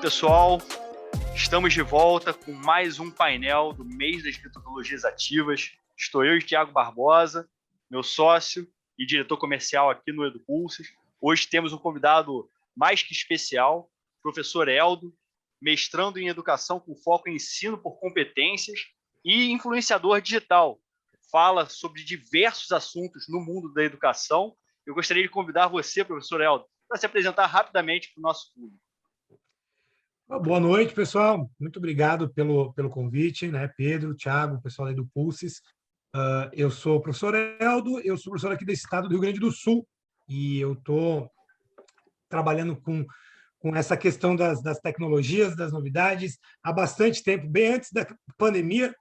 pessoal, estamos de volta com mais um painel do mês das metodologias ativas. Estou eu e Thiago Barbosa, meu sócio e diretor comercial aqui no EduPulses. Hoje temos um convidado mais que especial, professor Eldo, mestrando em educação com foco em ensino por competências e influenciador digital. Fala sobre diversos assuntos no mundo da educação. Eu gostaria de convidar você, professor Eldo, para se apresentar rapidamente para o nosso público. Boa noite, pessoal. Muito obrigado pelo convite, né? Pedro, Thiago, pessoal aí do Pulses. Eu sou o professor Eldo, eu sou professor aqui do estado do Rio Grande do Sul e eu estou trabalhando com essa questão das tecnologias, das novidades, há bastante tempo. Bem antes da pandemia,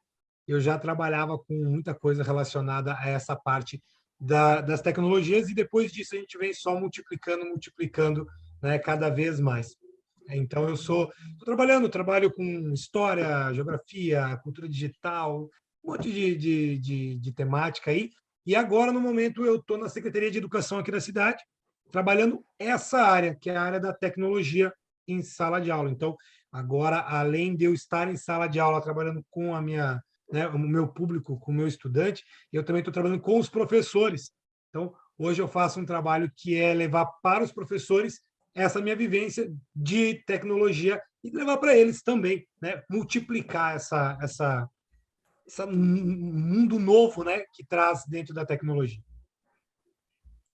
eu já trabalhava com muita coisa relacionada a essa parte das tecnologias e depois disso a gente vem só multiplicando, né, cada vez mais. Então, estou trabalho com história, geografia, cultura digital, um monte de temática aí. E agora, no momento, eu estou na Secretaria de Educação aqui da cidade, trabalhando essa área, que é a área da tecnologia em sala de aula. Então, agora, além de eu estar em sala de aula trabalhando com a minha, né, o meu público, com o meu estudante, eu também estou trabalhando com os professores. Então, hoje eu faço um trabalho que é levar para os professores essa minha vivência de tecnologia e levar para eles também, né? Multiplicar essa mundo novo, né? Que traz dentro da tecnologia.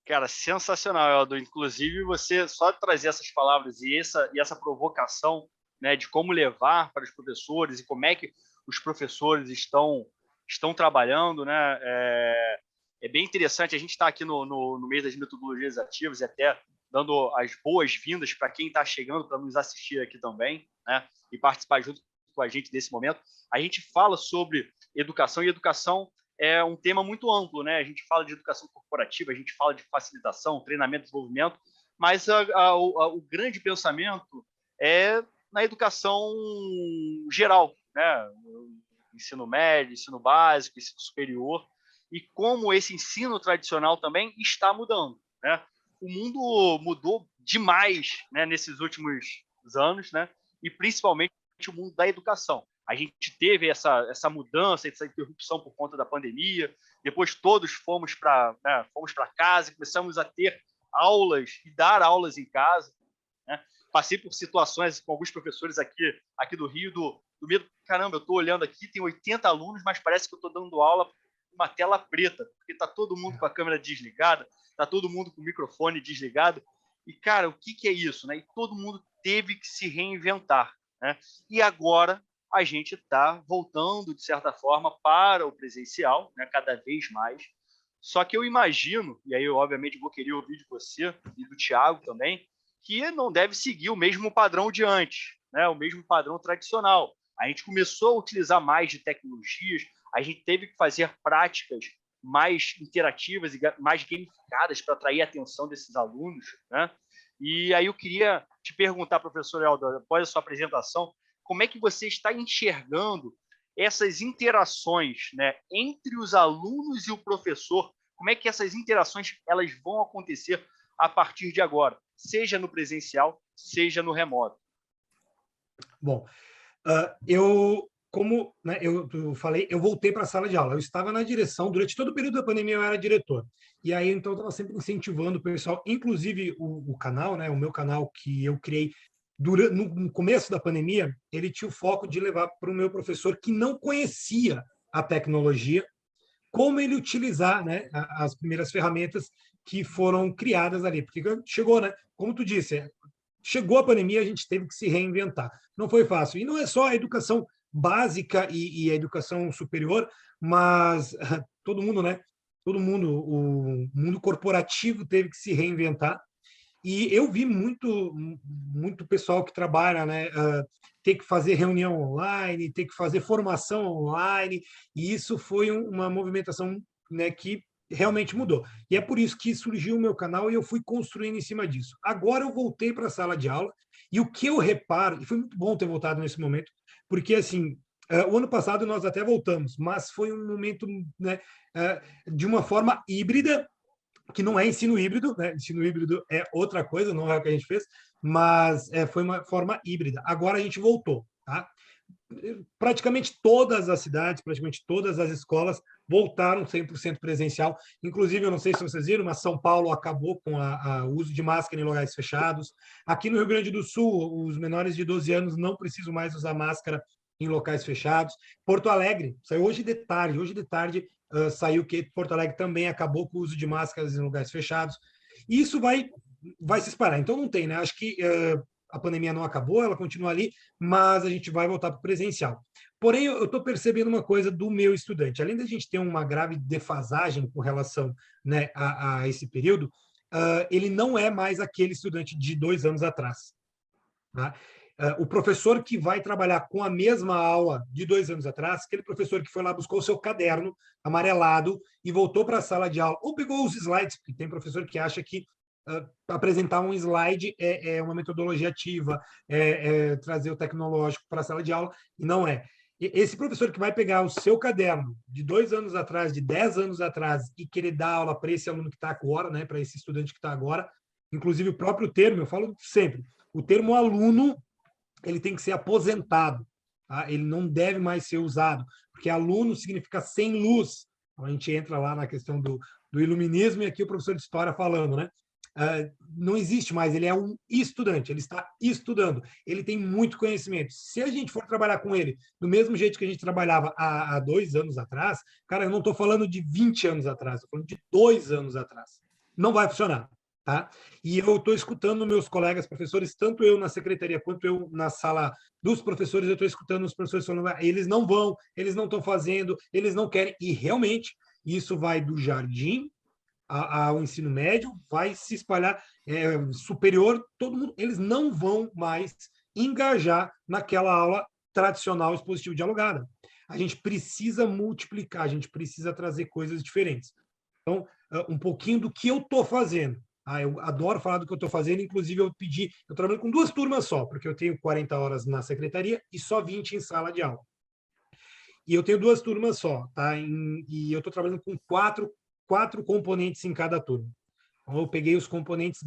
Cara, sensacional, Eldo. Inclusive, você só trazer essas palavras e essa provocação, né, de como levar para os professores e como é que os professores estão trabalhando, né? É bem interessante. A gente está aqui no mês das metodologias ativas e até dando as boas-vindas para quem está chegando para nos assistir aqui também, né, e participar junto com a gente desse momento. A gente fala sobre educação, e educação é um tema muito amplo, né? A gente fala de educação corporativa, a gente fala de facilitação, treinamento, desenvolvimento, mas o grande pensamento é na educação geral, né? Ensino médio, ensino básico, ensino superior, e como esse ensino tradicional também está mudando, né? O mundo mudou demais, né, nesses últimos anos, né, e principalmente o mundo da educação. A gente teve essa mudança, essa interrupção por conta da pandemia, depois todos fomos para casa e começamos a ter aulas e dar aulas em casa, né? Passei por situações com alguns professores aqui do Rio, do medo, caramba, eu estou olhando aqui, tem 80 alunos, mas parece que eu estou dando aula uma tela preta, porque está todo mundo com a câmera desligada, está todo mundo com o microfone desligado. E, cara, o que é isso? Né? E todo mundo teve que se reinventar. Né? E agora a gente está voltando, de certa forma, para o presencial, né? Cada vez mais. Só que eu imagino, e aí eu obviamente vou querer ouvir de você e do Thiago também, que não deve seguir o mesmo padrão de antes, né? O mesmo padrão tradicional. A gente começou a utilizar mais de tecnologias, a gente teve que fazer práticas mais interativas e mais gamificadas para atrair a atenção desses alunos, né? E aí eu queria te perguntar, professor Eldo, após a sua apresentação, como é que você está enxergando essas interações, né, entre os alunos e o professor? Como é que essas interações elas vão acontecer a partir de agora, seja no presencial, seja no remoto? Bom, como, né, eu falei, eu voltei para a sala de aula. Eu estava na direção, durante todo o período da pandemia eu era diretor. E aí, então, eu estava sempre incentivando o pessoal, inclusive o canal, né, o meu canal que eu criei no começo da pandemia, ele tinha o foco de levar para o meu professor que não conhecia a tecnologia, como ele utilizar, né, as primeiras ferramentas que foram criadas ali. Porque chegou, né, como tu disse, chegou a pandemia, a gente teve que se reinventar. Não foi fácil. E não é só a educação básica e a educação superior, mas todo mundo, né? Todo mundo, o mundo corporativo teve que se reinventar. E eu vi muito pessoal que trabalha, né? Ter que fazer reunião online, ter que fazer formação online, e isso foi uma movimentação, né, que realmente mudou. E é por isso que surgiu o meu canal e eu fui construindo em cima disso. Agora eu voltei para a sala de aula e o que eu reparo, e foi muito bom ter voltado nesse momento, porque assim, o ano passado nós até voltamos, mas foi um momento, né, de uma forma híbrida, que não é ensino híbrido, né? Ensino híbrido é outra coisa, não é o que a gente fez, mas foi uma forma híbrida. Agora a gente voltou, tá? Praticamente todas as cidades, praticamente todas as escolas voltaram 100% presencial. Inclusive, eu não sei se vocês viram, mas São Paulo acabou com o uso de máscara em locais fechados. Aqui no Rio Grande do Sul, os menores de 12 anos não precisam mais usar máscara em locais fechados. Porto Alegre, saiu hoje de tarde, saiu que Porto Alegre também acabou com o uso de máscaras em lugares fechados. E isso vai se espalhar. Então, não tem, né? Acho que a pandemia não acabou, ela continua ali, mas a gente vai voltar para o presencial. Porém, eu estou percebendo uma coisa do meu estudante. Além da gente ter uma grave defasagem com relação, né, a esse período, ele não é mais aquele estudante de 2 anos atrás. Tá? O professor que vai trabalhar com a mesma aula de 2 anos atrás, aquele professor que foi lá, buscou o seu caderno amarelado e voltou para a sala de aula, ou pegou os slides, porque tem professor que acha que apresentar um slide é uma metodologia ativa, trazer o tecnológico para a sala de aula, e não é. Esse professor que vai pegar o seu caderno de 2 anos atrás, de 10 anos atrás, e querer dar aula para esse aluno que está agora, né, para esse estudante que está agora, inclusive o próprio termo, eu falo sempre, o termo aluno ele tem que ser aposentado, tá? Ele não deve mais ser usado, porque aluno significa sem luz. Então, a gente entra lá na questão do iluminismo, e aqui o professor de história falando, né? Não existe mais, ele é um estudante, ele está estudando, ele tem muito conhecimento. Se a gente for trabalhar com ele do mesmo jeito que a gente trabalhava há 2 anos atrás, cara, eu não estou falando de 20 anos atrás, estou falando de 2 anos atrás. Não vai funcionar. Tá? E eu estou escutando meus colegas professores, tanto eu na secretaria quanto eu na sala dos professores, eu estou escutando os professores falando, eles não vão, eles não estão fazendo, eles não querem, e realmente isso vai do jardim ao ensino médio, vai se espalhar superior, todo mundo, eles não vão mais engajar naquela aula tradicional expositiva dialogada. A gente precisa multiplicar, a gente precisa trazer coisas diferentes. Então, um pouquinho do que eu estou fazendo. Eu adoro falar do que eu estou fazendo, inclusive eu trabalho com 2 turmas só, porque eu tenho 40 horas na secretaria e só 20 em sala de aula. E eu tenho 2 turmas só, tá? E eu estou trabalhando com quatro componentes em cada turma. Então, eu peguei os componentes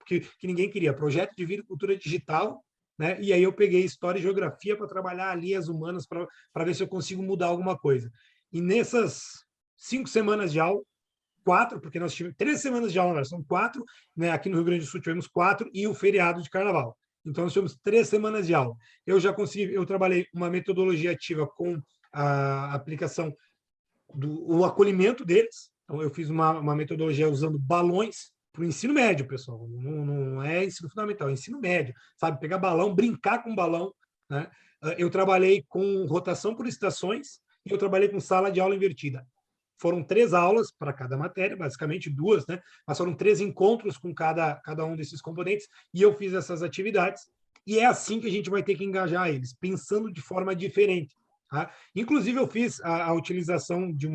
que ninguém queria, projeto de vida e cultura digital, né? E aí eu peguei história e geografia para trabalhar ali as humanas, para ver se eu consigo mudar alguma coisa. E nessas 5 semanas de aula, 4, porque nós tivemos 3 semanas de aula, são 4, né? Aqui no Rio Grande do Sul tivemos 4 e o feriado de carnaval. Então, nós tivemos 3 semanas de aula. Eu trabalhei uma metodologia ativa com a aplicação o acolhimento deles. Então, eu fiz uma metodologia usando balões para o ensino médio, pessoal. Não é ensino fundamental, é ensino médio. Sabe, pegar balão, brincar com balão. Né? Eu trabalhei com rotação por estações e eu trabalhei com sala de aula invertida. Foram 3 aulas para cada matéria, basicamente 2, né? Mas foram 3 encontros com cada um desses componentes e eu fiz essas atividades. E é assim que a gente vai ter que engajar eles, pensando de forma diferente. Tá? Inclusive, eu fiz a utilização de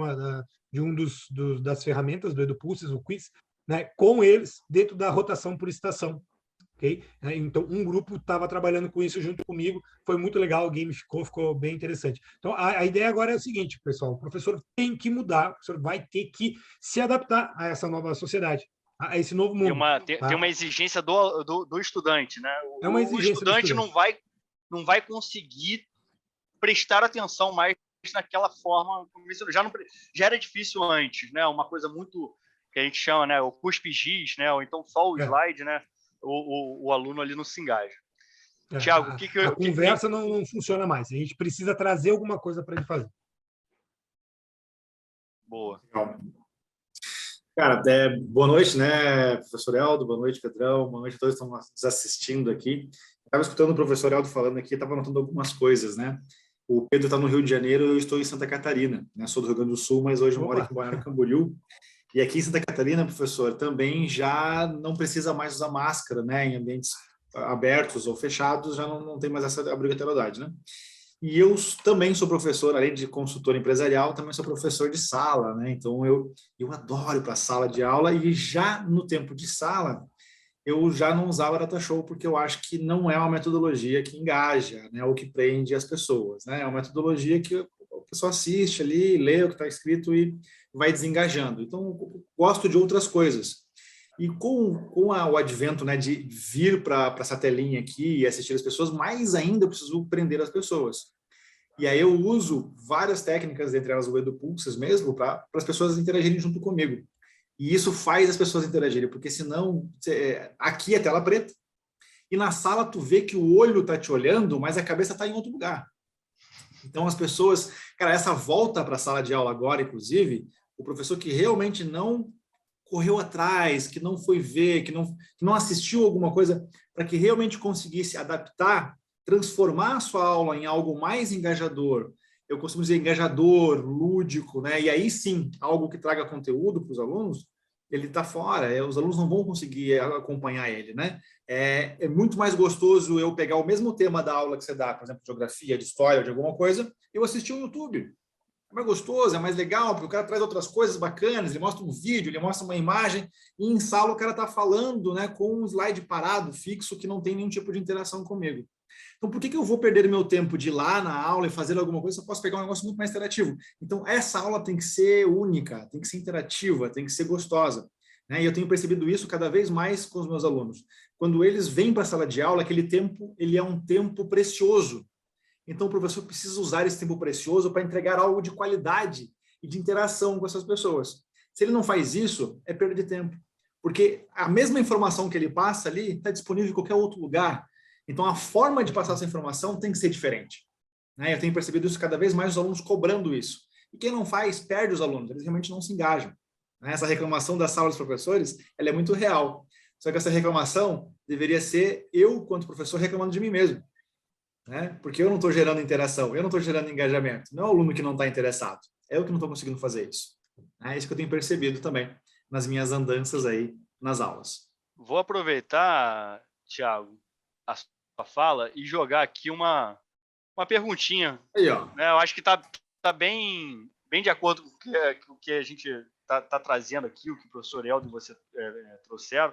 das ferramentas do EduPulses, o Quiz, né, com eles dentro da rotação por estação. Okay? Então, um grupo estava trabalhando com isso junto comigo, foi muito legal, o game ficou bem interessante. Então, a ideia agora é o seguinte, pessoal, o professor tem que mudar, o professor vai ter que se adaptar a essa nova sociedade, a esse novo mundo. Tem uma exigência do estudante, né? É uma exigência o estudante não vai conseguir prestar atenção mais naquela forma, já era difícil antes, né? Uma coisa muito que a gente chama, né? O cuspe-giz, né? Ou então só o slide, né? O aluno ali não se engaja. Tiago, a conversa não funciona mais. A gente precisa trazer alguma coisa para ele fazer. Boa. Cara, boa noite, né, professor Eldo? Boa noite, Pedrão. Boa noite a todos que estão nos assistindo aqui. Estava escutando o professor Eldo falando aqui, estava anotando algumas coisas, né? O Pedro está no Rio de Janeiro, eu estou em Santa Catarina, né? Sou do Rio Grande do Sul, mas hoje eu moro aqui em Balneário Camboriú. E aqui em Santa Catarina, professor, também já não precisa mais usar máscara, né? Em ambientes abertos ou fechados, já não tem mais essa obrigatoriedade, né? E eu também sou professor, além de consultor empresarial, também sou professor de sala, né? Então, eu adoro ir para a sala de aula e já no tempo de sala, eu já não usava data show porque eu acho que não é uma metodologia que engaja, né, ou que prende as pessoas, né? É uma metodologia que pessoa assiste ali, lê o que está escrito e vai desengajando. Então, gosto de outras coisas. E com o advento, né, de vir para essa telinha aqui e assistir as pessoas, mais ainda eu preciso prender as pessoas. E aí eu uso várias técnicas, entre elas o EduPulses mesmo, para as pessoas interagirem junto comigo. E isso faz as pessoas interagirem, porque senão, aqui é tela preta, e na sala tu vê que o olho está te olhando, mas a cabeça está em outro lugar. Então as pessoas, cara, essa volta para a sala de aula agora, inclusive, o professor que realmente não correu atrás, que não foi ver, que não assistiu alguma coisa, para que realmente conseguisse adaptar, transformar a sua aula em algo mais engajador, eu costumo dizer engajador, lúdico, né? E aí sim, algo que traga conteúdo para os alunos, ele está fora, os alunos não vão conseguir acompanhar ele, né? É muito mais gostoso eu pegar o mesmo tema da aula que você dá, por exemplo, de geografia, de história, de alguma coisa, eu assistir no YouTube. É mais gostoso, é mais legal, porque o cara traz outras coisas bacanas, ele mostra um vídeo, ele mostra uma imagem, e em sala o cara está falando, né, com um slide parado, fixo, que não tem nenhum tipo de interação comigo. Então, por que eu vou perder meu tempo de ir lá na aula e fazer alguma coisa se eu posso pegar um negócio muito mais interativo? Então, essa aula tem que ser única, tem que ser interativa, tem que ser gostosa. Né? E eu tenho percebido isso cada vez mais com os meus alunos. Quando eles vêm para a sala de aula, aquele tempo ele é um tempo precioso. Então, o professor precisa usar esse tempo precioso para entregar algo de qualidade e de interação com essas pessoas. Se ele não faz isso, é perda de tempo. Porque a mesma informação que ele passa ali está disponível em qualquer outro lugar. Então, a forma de passar essa informação tem que ser diferente. Né? Eu tenho percebido isso cada vez mais, os alunos cobrando isso. E quem não faz, perde os alunos. Eles realmente não se engajam. Né? Essa reclamação da sala dos professores, ela é muito real. Só que essa reclamação deveria ser eu, quanto professor, reclamando de mim mesmo. Né? Porque eu não estou gerando interação, eu não estou gerando engajamento. Não é o aluno que não está interessado, é eu que não estou conseguindo fazer isso. É isso que eu tenho percebido também nas minhas andanças aí nas aulas. Vou aproveitar, Thiago, a sua fala e jogar aqui uma perguntinha. Aí, ó. Né? Eu acho que está bem de acordo com o que a gente está trazendo aqui, o que o professor Eldo e você trouxeram.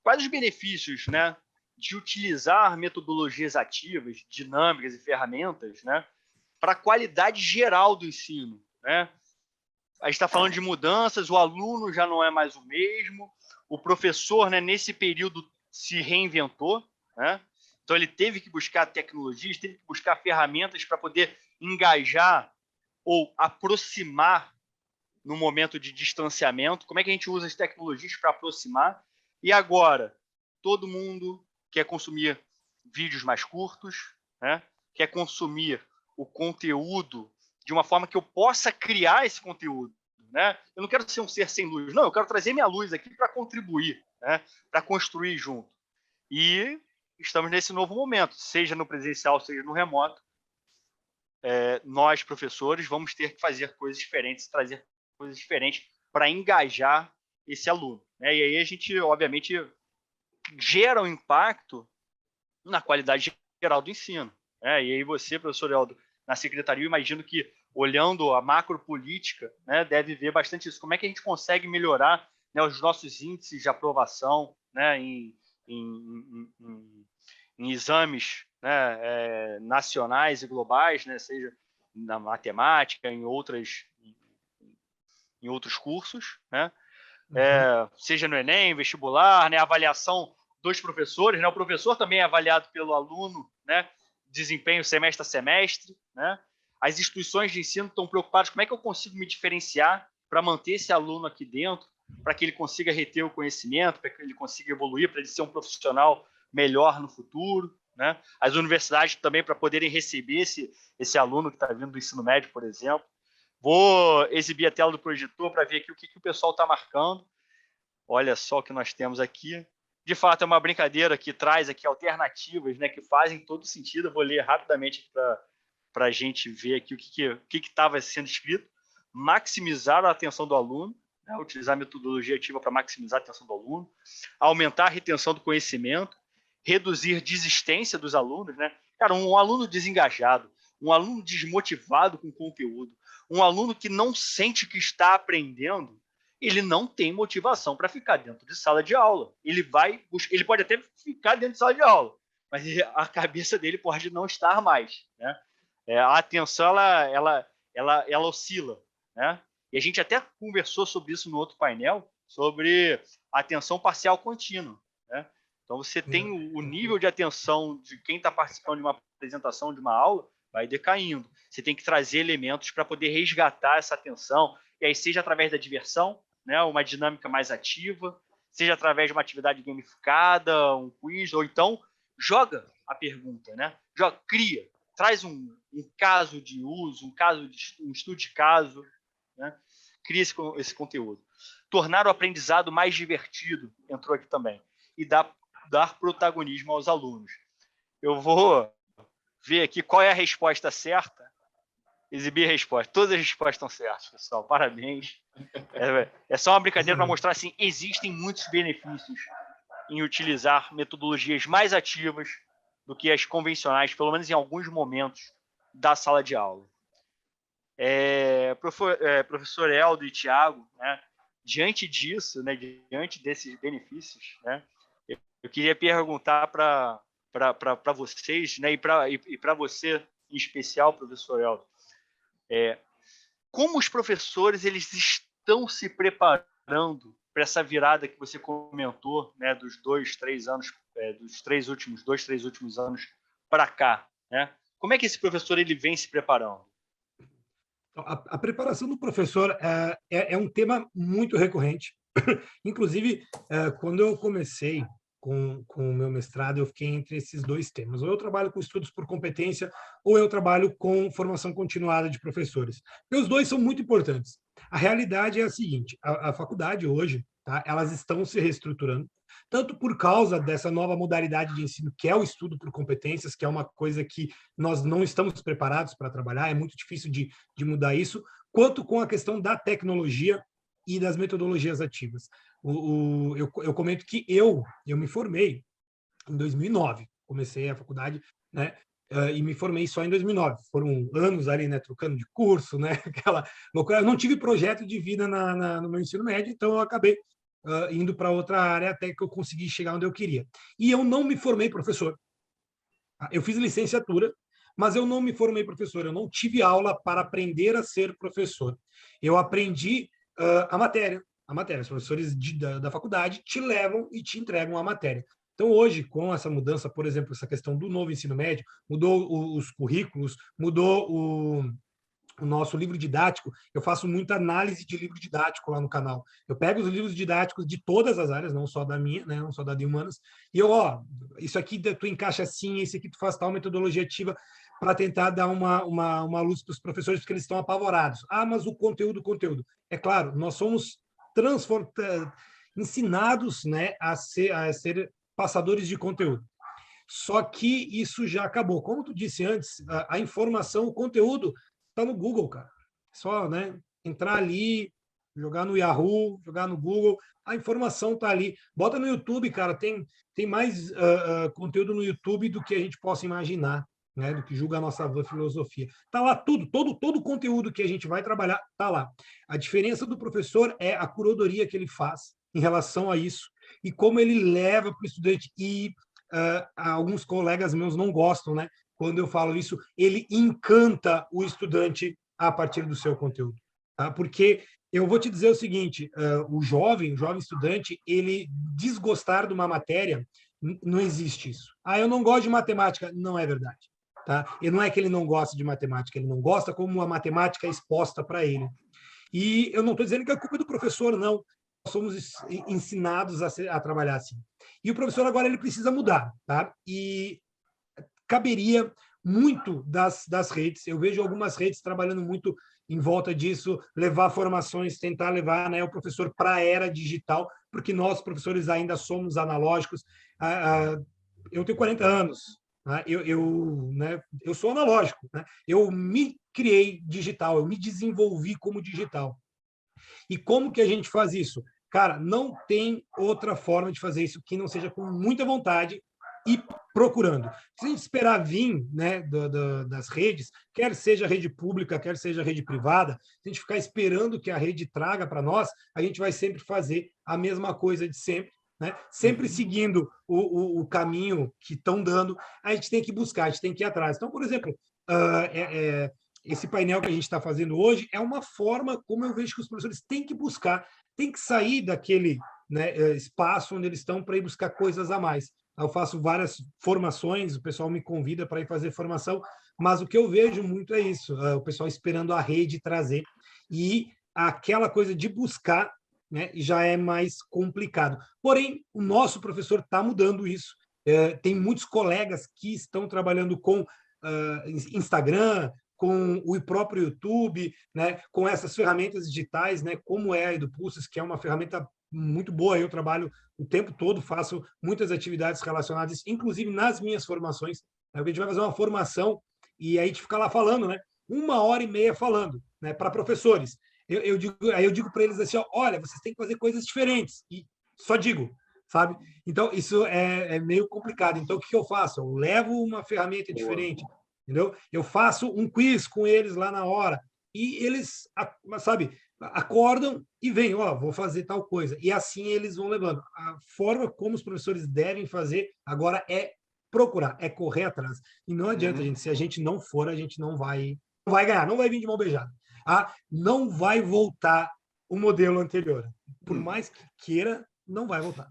Quais os benefícios, né, de utilizar metodologias ativas, dinâmicas e ferramentas, né, para a qualidade geral do ensino, né? A gente está falando de mudanças, o aluno já não é mais o mesmo, o professor, né, nesse período se reinventou, né? Então ele teve que buscar tecnologias, teve que buscar ferramentas para poder engajar ou aproximar no momento de distanciamento. Como é que a gente usa as tecnologias para aproximar? E agora, todo mundo quer consumir vídeos mais curtos, né? Quer consumir o conteúdo de uma forma que eu possa criar esse conteúdo. Né? Eu não quero ser um ser sem luz, não, eu quero trazer minha luz aqui para contribuir, né? Para construir junto. E estamos nesse novo momento, seja no presencial, seja no remoto. Nós, professores, vamos ter que fazer coisas diferentes, trazer coisas diferentes para engajar esse aluno. Né? E aí a gente, obviamente, gera um impacto na qualidade geral do ensino. Né? E aí você, professor Eldo, na secretaria, eu imagino que, olhando a macropolítica, né, deve ver bastante isso. Como é que a gente consegue melhorar, né, os nossos índices de aprovação, né, em exames, né, nacionais e globais, né, seja na matemática, em outros cursos, né? Seja no Enem, vestibular, né, avaliação dos professores, né? O professor também é avaliado pelo aluno, né? Desempenho semestre a semestre, né? As instituições de ensino estão preocupadas como é que eu consigo me diferenciar para manter esse aluno aqui dentro, para que ele consiga reter o conhecimento, para que ele consiga evoluir, para ele ser um profissional melhor no futuro, né? As universidades também para poderem receber esse aluno que está vindo do ensino médio, por exemplo. Vou exibir a tela do projetor para ver aqui o que o pessoal está marcando. Olha só o que nós temos aqui. De fato, é uma brincadeira que traz aqui alternativas, né, que fazem todo sentido. Eu vou ler rapidamente para a gente ver aqui o que estava sendo escrito. Maximizar a atenção do aluno, né, utilizar a metodologia ativa para maximizar a atenção do aluno, aumentar a retenção do conhecimento, reduzir desistência dos alunos. Né? Cara, um aluno desengajado, um aluno desmotivado com o conteúdo, um aluno que não sente que está aprendendo, ele não tem motivação para ficar dentro de sala de aula. Ele pode até ficar dentro de sala de aula, mas a cabeça dele pode não estar mais. Né? A atenção ela oscila, né? E a gente até conversou sobre isso no outro painel, sobre a atenção parcial contínua, né? Então, você tem o nível de atenção de quem está participando de uma apresentação, de uma aula, vai decaindo. Você tem que trazer elementos para poder resgatar essa atenção, e aí seja através da diversão, né, uma dinâmica mais ativa, seja através de uma atividade gamificada, um quiz, ou então joga a pergunta, né? Joga, cria, traz um caso de uso, um estudo de caso, né? Cria esse conteúdo. Tornar o aprendizado mais divertido, entrou aqui também, e dar protagonismo aos alunos. Eu vou ver aqui qual é a resposta certa, exibir a resposta. Todas as respostas estão certas, pessoal. Parabéns. É só uma brincadeira para mostrar assim, existem muitos benefícios em utilizar metodologias mais ativas do que as convencionais, pelo menos em alguns momentos da sala de aula. Professor Eldo e Thiago, né, diante disso, né, diante desses benefícios, né, eu queria perguntar para vocês, né, e para você em especial, professor Eldo, como os professores eles estão se preparando para essa virada que você comentou, né, dos 2-3 anos, dos 3 últimos anos para cá, né? Como é que esse professor ele vem se preparando? A preparação do professor é um tema muito recorrente. Inclusive, quando eu comecei com o meu mestrado, eu fiquei entre esses dois temas. Ou eu trabalho com estudos por competência, ou eu trabalho com formação continuada de professores. E os dois são muito importantes. A realidade é a seguinte, a faculdade hoje, tá, elas estão se reestruturando, tanto por causa dessa nova modalidade de ensino, que é o estudo por competências, que é uma coisa que nós não estamos preparados para trabalhar, é muito difícil de mudar isso, quanto com a questão da tecnologia e das metodologias ativas. Eu comento que eu me formei em 2009, comecei a faculdade, né, e me formei só em 2009. Foram anos ali, né, trocando de curso, né, aquela loucura. Eu não tive projeto de vida no meu ensino médio, então eu acabei indo para outra área até que eu consegui chegar onde eu queria. E eu não me formei professor. Eu fiz licenciatura, mas eu não me formei professor. Eu não tive aula para aprender a ser professor. Eu aprendi a matéria. Os professores da faculdade te levam e te entregam a matéria. Então, hoje, com essa mudança, por exemplo, essa questão do novo ensino médio, mudou os currículos, mudou o nosso livro didático. Eu faço muita análise de livro didático lá no canal. Eu pego os livros didáticos de todas as áreas, não só da minha, né, não só da de humanas, e isso aqui tu encaixa assim, esse aqui tu faz tal metodologia ativa para tentar dar uma luz para os professores, porque eles estão apavorados. Mas o conteúdo. É claro, nós somos ensinados, né, a ser passadores de conteúdo. Só que isso já acabou. Como tu disse antes, a informação, o conteúdo está no Google, cara. Só, né, entrar ali, jogar no Yahoo, jogar no Google, a informação está ali. Bota no YouTube, cara, tem mais conteúdo no YouTube do que a gente possa imaginar, né, do que julga a nossa filosofia. Está lá tudo, todo o conteúdo que a gente vai trabalhar está lá. A diferença do professor é a curadoria que ele faz em relação a isso e como ele leva para o estudante. E alguns colegas meus não gostam, né? Quando eu falo isso, ele encanta o estudante a partir do seu conteúdo. Tá? Porque eu vou te dizer o seguinte, o jovem estudante, ele desgostar de uma matéria, não existe isso. Eu não gosto de matemática. Não é verdade. Tá? E não é que ele não gosta de matemática, ele não gosta como a matemática é exposta para ele. E eu não estou dizendo que a culpa é do professor, não. Nós somos ensinados a trabalhar assim. E o professor agora ele precisa mudar. Tá? E caberia muito das redes. Eu vejo algumas redes trabalhando muito em volta disso, levar formações, tentar levar, né, o professor para a era digital, porque nós, professores, ainda somos analógicos. Eu tenho 40 anos, né? Eu sou analógico. Né? Eu me criei digital, eu me desenvolvi como digital. E como que a gente faz isso? Cara, não tem outra forma de fazer isso que não seja com muita vontade e procurando. Se a gente esperar vir, né, das redes, quer seja rede pública, quer seja rede privada, se a gente ficar esperando que a rede traga para nós, a gente vai sempre fazer a mesma coisa de sempre, né? Sempre seguindo o caminho que estão dando, a gente tem que buscar, a gente tem que ir atrás. Então, por exemplo, esse painel que a gente está fazendo hoje é uma forma como eu vejo que os professores têm que buscar, têm que sair daquele, né, espaço onde eles estão para ir buscar coisas a mais. Eu faço várias formações, o pessoal me convida para ir fazer formação, mas o que eu vejo muito é isso, o pessoal esperando a rede trazer, e aquela coisa de buscar, né, já é mais complicado. Porém, o nosso professor está mudando isso. Tem muitos colegas que estão trabalhando com Instagram, com o próprio YouTube, né, com essas ferramentas digitais, né, como é a EduPulses, que é uma ferramenta muito boa. Eu trabalho o tempo todo, faço muitas atividades relacionadas, inclusive nas minhas formações. A gente vai fazer uma formação e aí a gente fica lá falando, né, 1h30 falando, né, para professores. Aí eu digo para eles assim, ó, olha, vocês têm que fazer coisas diferentes. E só digo, sabe? Então, isso é meio complicado. Então, o que eu faço? Eu levo uma ferramenta diferente, entendeu? Eu faço um quiz com eles lá na hora. E eles, sabe, acordam e vêm, ó, vou fazer tal coisa. E assim eles vão levando. A forma como os professores devem fazer agora é procurar, é correr atrás. E não adianta, gente, se a gente não for, a gente não vai ganhar, não vai vir de mão beijada. Não vai voltar o modelo anterior. Por mais que queira, não vai voltar.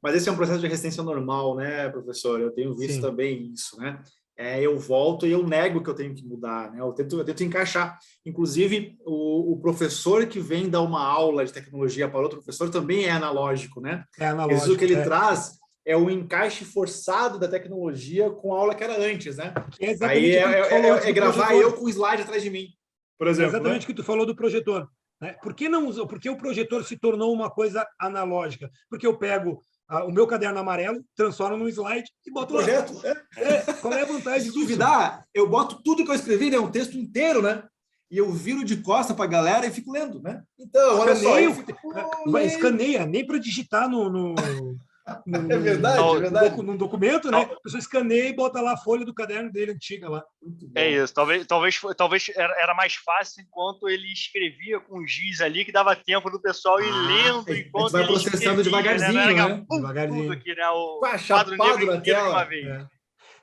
Mas esse é um processo de resistência normal, né, professor? Eu tenho visto Sim. também isso, né? Eu volto e eu nego que eu tenho que mudar, né? Eu tento encaixar. Inclusive, o professor que vem dar uma aula de tecnologia para outro professor também é analógico, né? É analógico. Às vezes o que ele traz é o encaixe forçado da tecnologia com a aula que era antes, né? É exatamente o que tu falou antes do gravar projetor. eu com o slide atrás de mim, por exemplo. É exatamente o que tu falou do projetor. Né? Por que o projetor se tornou uma coisa analógica? Porque eu pego o meu caderno amarelo, transformo num slide e boto projeto, lá. Qual é a vantagem disso? Se duvidar, eu boto tudo que eu escrevi, né, um texto inteiro, né? E eu viro de costa para a galera e fico lendo, né? Então, olha só. Escaneia, nem para digitar é verdade. Num documento, né? A pessoa escaneia e bota lá a folha do caderno dele antiga lá. É isso. Talvez era mais fácil enquanto ele escrevia com giz ali, que dava tempo do pessoal ir lendo enquanto vai processando devagarzinho, né? Devagarzinho. Tudo aqui, né? O quadro negro na tela de uma vez.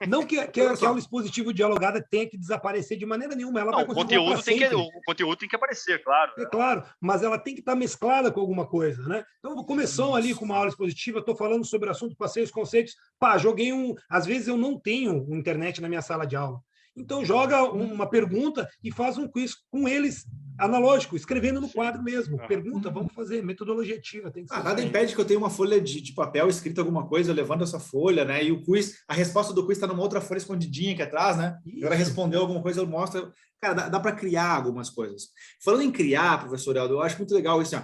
Não que a aula expositiva dialogada tenha que desaparecer de maneira nenhuma. Ela vai continuar para sempre. O conteúdo tem que aparecer, claro. É claro, mas ela tem que estar mesclada com alguma coisa, né? Então, começou ali com uma aula expositiva, estou falando sobre o assunto, passei os conceitos, joguei às vezes eu não tenho internet na minha sala de aula. Então, joga uma pergunta e faz um quiz com eles, analógico, escrevendo no quadro mesmo. Pergunta, vamos fazer, metodologia ativa. Tem que ser nada impede que eu tenha uma folha de papel escrita alguma coisa, eu levanto essa folha, né? E o quiz, a resposta do quiz está numa outra folha escondidinha aqui atrás, né? Agora respondeu alguma coisa, eu mostro. Cara, dá para criar algumas coisas. Falando em criar, professor Eldo, eu acho muito legal isso.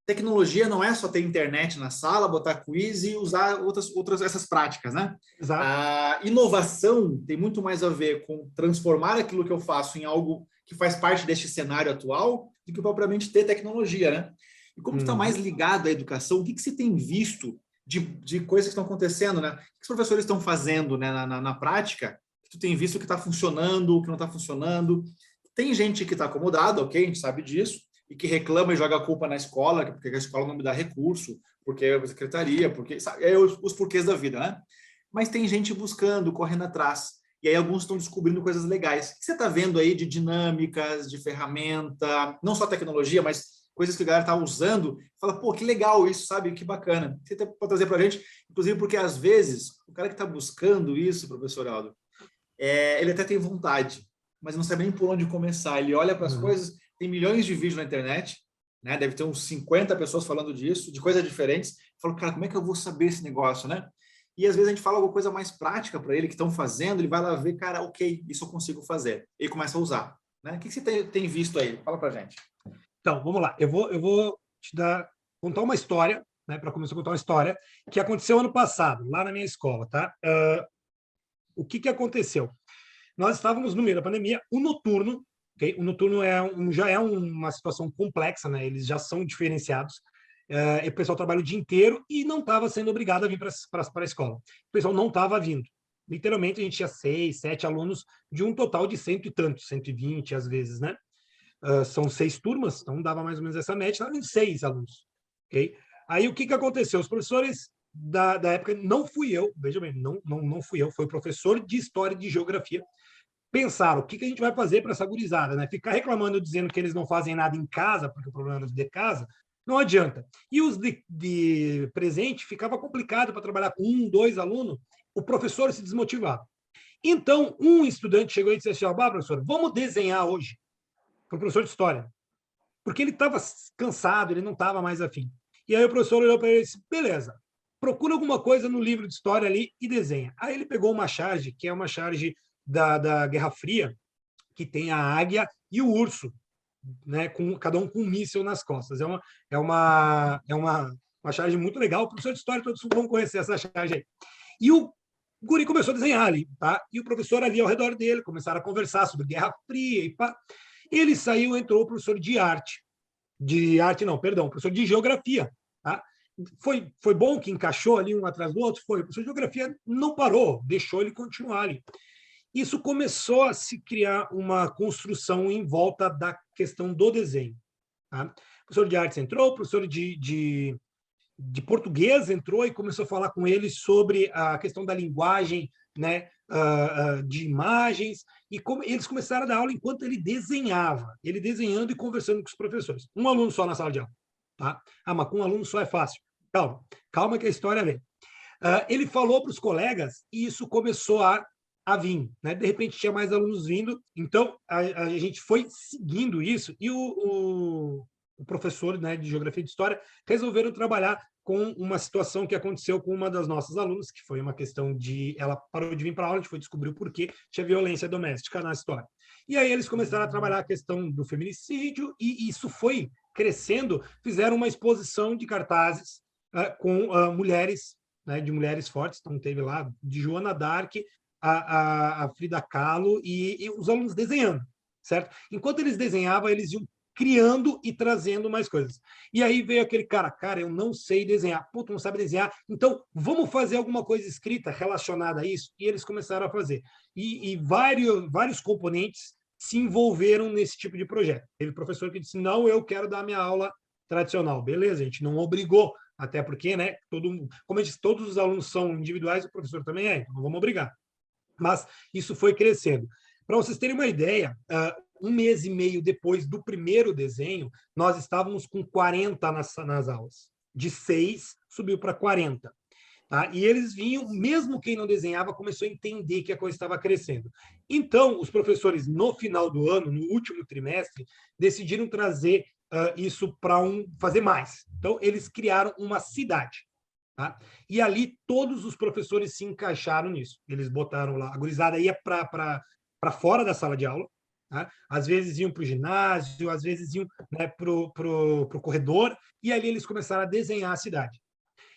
Tecnologia não é só ter internet na sala, botar quiz e usar outras essas práticas, né? Exato. A inovação tem muito mais a ver com transformar aquilo que eu faço em algo que faz parte deste cenário atual do que propriamente ter tecnologia, né? E como está mais ligado à educação, o que você tem visto de coisas que estão acontecendo, né? O que os professores estão fazendo, né, na prática? Que tu tem visto que está funcionando, o que não está funcionando? Tem gente que está acomodada, ok? A gente sabe disso, e que reclama e joga a culpa na escola, porque a escola não me dá recurso, porque a secretaria, porque sabe, os porquês da vida, né? Mas tem gente buscando, correndo atrás, e aí alguns estão descobrindo coisas legais. O que você está vendo aí de dinâmicas, de ferramenta, não só tecnologia, mas coisas que a galera está usando, fala, pô, que legal isso, sabe? Que bacana. Você pode trazer para a gente, inclusive porque às vezes o cara que está buscando isso, professor Aldo, ele até tem vontade, mas não sabe nem por onde começar. Ele olha para as coisas, tem milhões de vídeos na internet, né? Deve ter uns 50 pessoas falando disso, de coisas diferentes. Fala, cara, como é que eu vou saber esse negócio, né? E às vezes a gente fala alguma coisa mais prática para ele, que estão fazendo, ele vai lá ver, cara, ok, isso eu consigo fazer. E começa a usar. Né? O que você tem visto aí? Fala para a gente. Então, vamos lá. Eu vou te contar uma história, né? Para começar a contar uma história que aconteceu ano passado, lá na minha escola, tá? O que aconteceu? Nós estávamos no meio da pandemia, o noturno, okay? O noturno já é uma situação complexa, né? Eles já são diferenciados. O pessoal trabalha o dia inteiro e não estava sendo obrigado a vir para a escola. O pessoal não estava vindo. Literalmente, a gente tinha 6, 7 alunos de um total de 100 e tantos, 120 às vezes, né? São 6 turmas, então dava mais ou menos essa média, estavam 6 alunos. Okay? Aí o que aconteceu? Os professores da época, não fui eu, veja bem, não fui eu, foi o professor de História e de Geografia, pensaram, o que a gente vai fazer para essa gurizada, né? Ficar reclamando, dizendo que eles não fazem nada em casa, porque o problema é de casa, não adianta. E os de presente ficava complicado para trabalhar com 1, 2 alunos, o professor se desmotivava. Então, um estudante chegou e disse assim, professor, vamos desenhar hoje, para o professor de história, porque ele estava cansado, ele não estava mais afim. E aí o professor olhou para ele e disse, beleza, procura alguma coisa no livro de história ali e desenha. Aí ele pegou uma charge, que é uma charge da Guerra Fria, que tem a águia e o urso, né, cada um com um míssil nas costas. Uma charge muito legal. O professor de história, todos vão conhecer essa charge aí. E o guri começou a desenhar ali, tá? E o professor ali ao redor dele, começaram a conversar sobre Guerra Fria e pá. Ele saiu, entrou o professor de arte. Professor de geografia, tá? Foi bom que encaixou ali um atrás do outro? Foi. O professor de geografia não parou, deixou ele continuar ali. Isso começou a se criar uma construção em volta da questão do desenho. Tá? O professor de artes entrou, o professor de português entrou e começou a falar com ele sobre a questão da linguagem, né, de imagens, e eles começaram a dar aula enquanto ele desenhava, ele desenhando e conversando com os professores. Um aluno só na sala de aula. Tá? Mas com um aluno só é fácil. Calma que a história vem. Ele falou para os colegas e isso começou a vir. Né? De repente, tinha mais alunos vindo, então a gente foi seguindo isso e o professor, né, de Geografia e de História resolveram trabalhar com uma situação que aconteceu com uma das nossas alunas, que foi uma questão de... Ela parou de vir para a aula, a gente foi descobrir o porquê tinha violência doméstica na história. E aí eles começaram a trabalhar a questão do feminicídio e isso foi crescendo, fizeram uma exposição de cartazes com mulheres, né, de mulheres fortes, então teve lá de Joana d'Arc, a Frida Kahlo e os alunos desenhando, certo? Enquanto eles desenhavam, eles iam criando e trazendo mais coisas. E aí veio aquele cara, eu não sei desenhar. Puta, não sabe desenhar? Então, vamos fazer alguma coisa escrita relacionada a isso? E eles começaram a fazer. E vários componentes se envolveram nesse tipo de projeto. Teve professor que disse, não, eu quero dar minha aula tradicional. Beleza, a gente não obrigou, até porque, né, como eu disse, todos os alunos são individuais, o professor também é, então não vamos obrigar. Mas isso foi crescendo. Para vocês terem uma ideia, 1 mês e meio depois do primeiro desenho, nós estávamos com 40 nas aulas. De 6, subiu para 40. Tá? E eles vinham, mesmo quem não desenhava, começou a entender que a coisa estava crescendo. Então, os professores, no final do ano, no último trimestre, decidiram trazer isso para fazer mais. Então, eles criaram uma cidade. Tá? E ali todos os professores se encaixaram nisso. Eles botaram lá, a gurizada ia para fora da sala de aula, tá? Às vezes iam para o ginásio, às vezes iam, né, para o corredor, e ali eles começaram a desenhar a cidade.